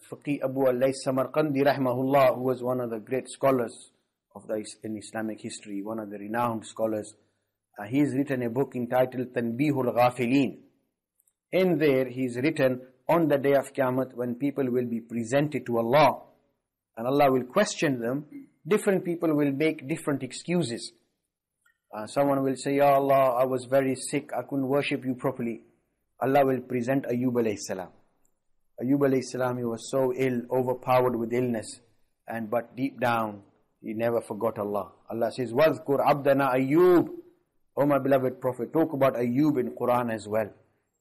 Faqih Abu al-Lays Samarqandi rahimahullah, who was one of the great scholars in Islamic history, one of the renowned scholars, he's written a book entitled Tanbihul Ghafilin. In there, he's written, on the day of Qiyamah, when people will be presented to Allah, and Allah will question them, different people will make different excuses. Someone will say, Ya Allah, I was very sick, I couldn't worship you properly. Allah will present Ayyub alayhi salam. Ayyub alayhi salam, he was so ill, overpowered with illness, but deep down, he never forgot Allah. Allah says, وَاذْكُرْ عَبْدَنَا Ayyub. Oh my beloved Prophet, talk about Ayyub in Quran as well.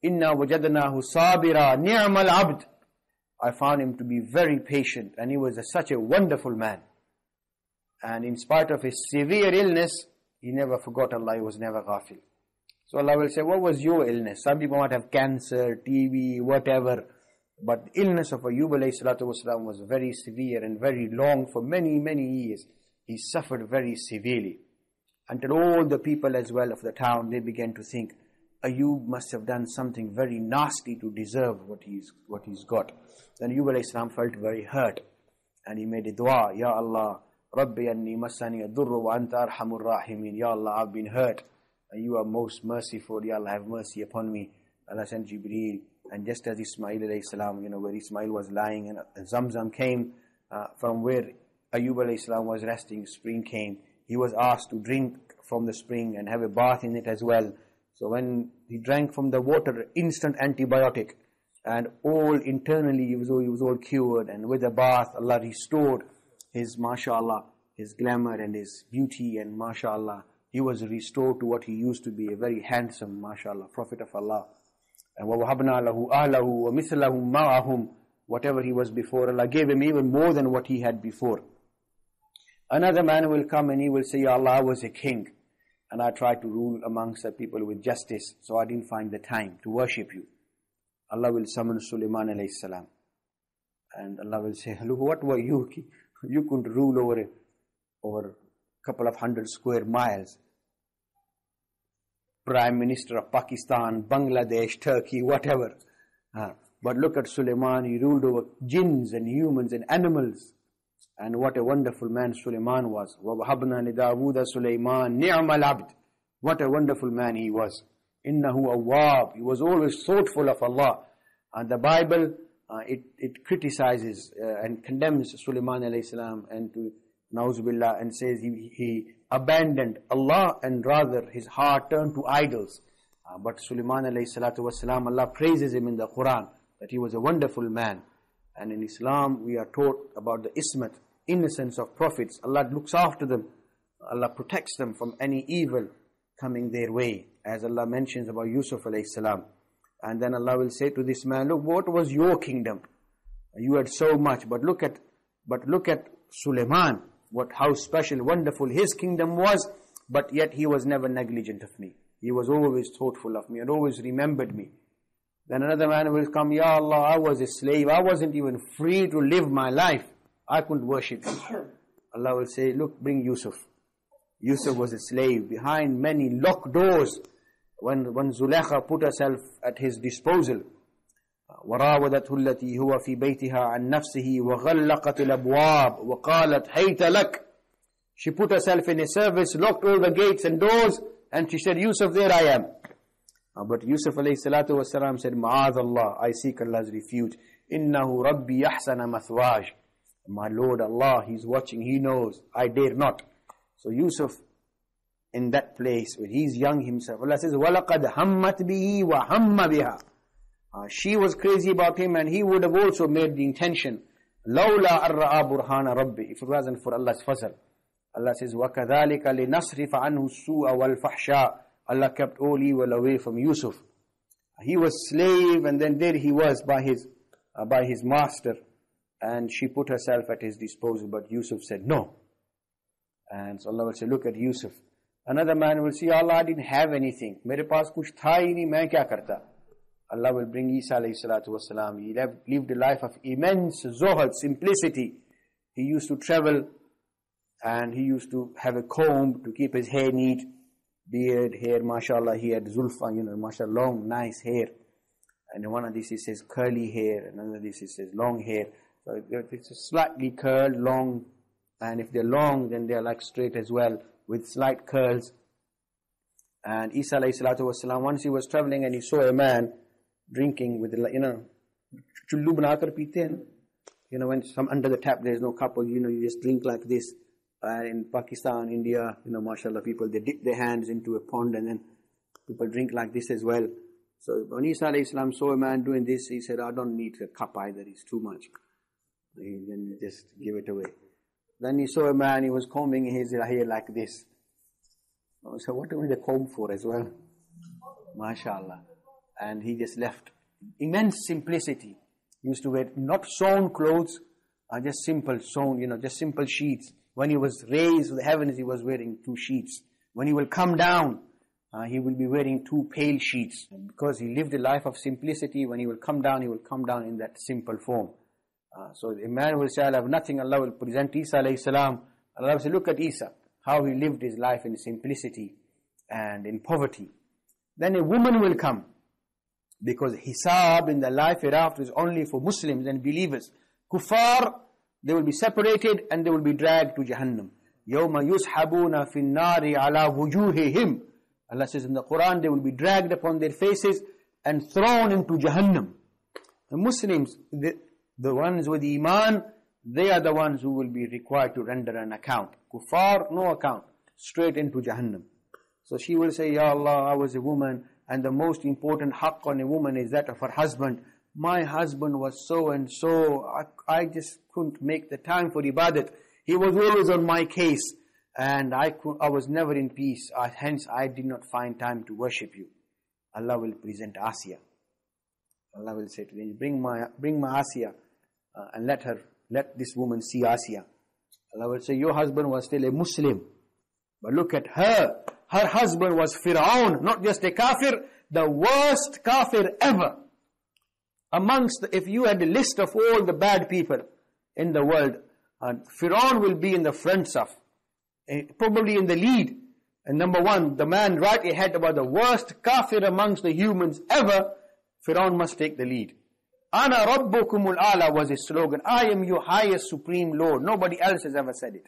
إِنَّا وَجَدْنَاهُ صَابِرًا نِعْمَ الْعَبْدِ. I found him to be very patient, and he was such a wonderful man. And in spite of his severe illness, he never forgot Allah, he was never ghafil. So Allah will say, what was your illness? Some people might have cancer, TB, whatever. But the illness of Ayyub alayhi salatu wasalam was very severe and very long for many, many years. He suffered very severely. Until all the people as well of the town, they began to think, Ayyub must have done something very nasty to deserve what he's got. Then Ayyub alayhi salam felt very hurt. And he made a dua, Ya Allah, Rabbi anni masani adurru wa anta arhamur rahimin. Ya Allah, I've been hurt, and you are most merciful. Ya Allah, have mercy upon me. Allah sent Jibreel, and just as Ismail alayhi salam, where Ismail was lying, and Zamzam came from where Ayyub alayhi salam was resting, spring came. He was asked to drink from the spring and have a bath in it as well. So when he drank from the water, instant antibiotic, and all internally he was all cured, and with the bath, Allah restored his, mashallah, his glamour and his beauty, and mashallah, he was restored to what he used to be, a very handsome, mashallah, Prophet of Allah. And وَوَهَبْنَا لَهُ أَهْلَهُ وَمِثْلَهُمْ مَعَهُمْ. Whatever he was before, Allah gave him even more than what he had before. Another man will come and he will say, Ya Allah, I was a king, and I tried to rule amongst the people with justice, so I didn't find the time to worship you. Allah will summon Sulaiman alayhi salam. And Allah will say, look, what were you? You couldn't rule over a couple of 100 square miles. Prime Minister of Pakistan, Bangladesh, Turkey, whatever. But look at Sulaiman, he ruled over jinns and humans and animals. And what a wonderful man Sulaiman was. وَوَهَبْنَا لِدَاوُودَ سُلَيْمَانَ نِعْمَ الْعَبْدِ. What a wonderful man he was. إِنَّهُ أَوَّابٌ. He was always thoughtful of Allah. And the Bible, it criticizes and condemns Sulaiman alayhi salam and to Nauzubillah, and says he abandoned Allah, and rather his heart turned to idols. But Sulaiman alayhi salatu wasalam, Allah praises him in the Quran that he was a wonderful man. And in Islam we are taught about the ismat, innocence of prophets. Allah looks after them. Allah protects them from any evil coming their way, as Allah mentions about Yusuf alayhi salam. And then Allah will say to this man, look, what was your kingdom? You had so much, but look at Sulaiman, how special, wonderful his kingdom was, but yet he was never negligent of me. He was always thoughtful of me and always remembered me. Then another man will come, Ya Allah, I was a slave. I wasn't even free to live my life. I couldn't worship you. Allah will say, look, bring Yusuf. Yusuf was a slave behind many locked doors. When Zulaykha put herself at his disposal, وراودته التي هو في بيتها عن نفسه وغلقت الأبواب وقالت هيت لك. She put herself in a service, locked all the gates and doors, and she said, Yusuf, there I am. But Yusuf alayhi salatu wasalam said, Ma'adh Allah, I seek Allah's refuge. Innahu Rabbi yahsana mathwaj. My Lord Allah, He's watching, He knows, I dare not. So Yusuf, in that place where he's young himself, Allah says, وَلَقَدْ هَمَّتْ بِهِ وَهَمَّ بِهَا. She was crazy about him, and he would have also made the intention. لَوْلَا أَرَّأَى بُرْهَانَ رَبِّ. If it wasn't for Allah's fazl. Allah says, وَكَذَلِكَ لِنَصْرِفَ عَنْهُ السُّوءَ وَالْفَحْشَاءَ. Allah kept all evil away from Yusuf. He was slave, and then there he was by his master, and she put herself at his disposal, but Yusuf said no. And so Allah will say, look at Yusuf. Another man will say, Allah, I didn't have anything. Mere paas kuch tha hi nahi, main kya karta? Allah will bring Isa alayhi salatu wasalam. He lived a life of immense zuhud, simplicity. He used to travel, and he used to have a comb to keep his hair neat. Beard, hair, mashallah, he had zulfa, mashallah, long, nice hair. And one of these he says curly hair, and another this he says long hair. So it's slightly curled, long, and if they're long, then they're like straight as well, with slight curls. And Isa alayhi salatu wasalam, once he was traveling and he saw a man drinking with, chullu banakar peete hain. When some under the tap there's no cup, or you just drink like this. In Pakistan, India, mashallah, people, they dip their hands into a pond and then people drink like this as well. So when Isa alayhi salam saw a man doing this, he said, I don't need a cup either, it's too much. Then just give it away. Then he saw a man, he was combing his hair like this. So what do we need a comb for as well? MashaAllah. And he just left. Immense simplicity. He used to wear not sewn clothes, just simple sewn, just simple sheets. When he was raised to the heavens, he was wearing 2 sheets. When he will come down, he will be wearing 2 pale sheets. And because he lived a life of simplicity, when he will come down in that simple form. So a man will say, I have nothing. Allah will present Isa alayhi salam. Allah will say, look at Isa, how he lived his life in simplicity and in poverty. Then a woman will come, because hisab in the life hereafter is only for Muslims and believers. Kuffar, they will be separated and they will be dragged to Jahannam. يَوْمَ يُسْحَبُونَ فِي النَّارِ عَلَى وُجُوهِهِمْ. Allah says in the Quran, they will be dragged upon their faces and thrown into Jahannam. The Muslims, the ones with Imaan, they are the ones who will be required to render an account. Kuffar, no account. Straight into Jahannam. So she will say, Ya Allah, I was a woman, and the most important haqq on a woman is that of her husband. My husband was so and so, I just couldn't make the time for ibadat. He was always on my case, and I was never in peace. Hence, I did not find time to worship you. Allah will present Asiya. Allah will say to them, bring my Asiya, and let this woman see Asiya. Allah will say, your husband was still a Muslim, but look at her. Her husband was Fir'aun, not just a kafir, the worst kafir ever. If you had a list of all the bad people in the world, Fir'aun will be in the front of, probably in the lead. And number 1, the man right ahead about the worst kafir amongst the humans ever, Fir'aun must take the lead. Ana Rabbukumul A'la was his slogan. I am your highest supreme Lord. Nobody else has ever said it.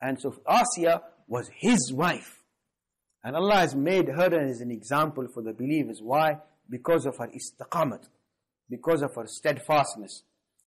And so Asiya was his wife. And Allah has made her as an example for the believers. Why? Because of her istiqamat. Because of her steadfastness.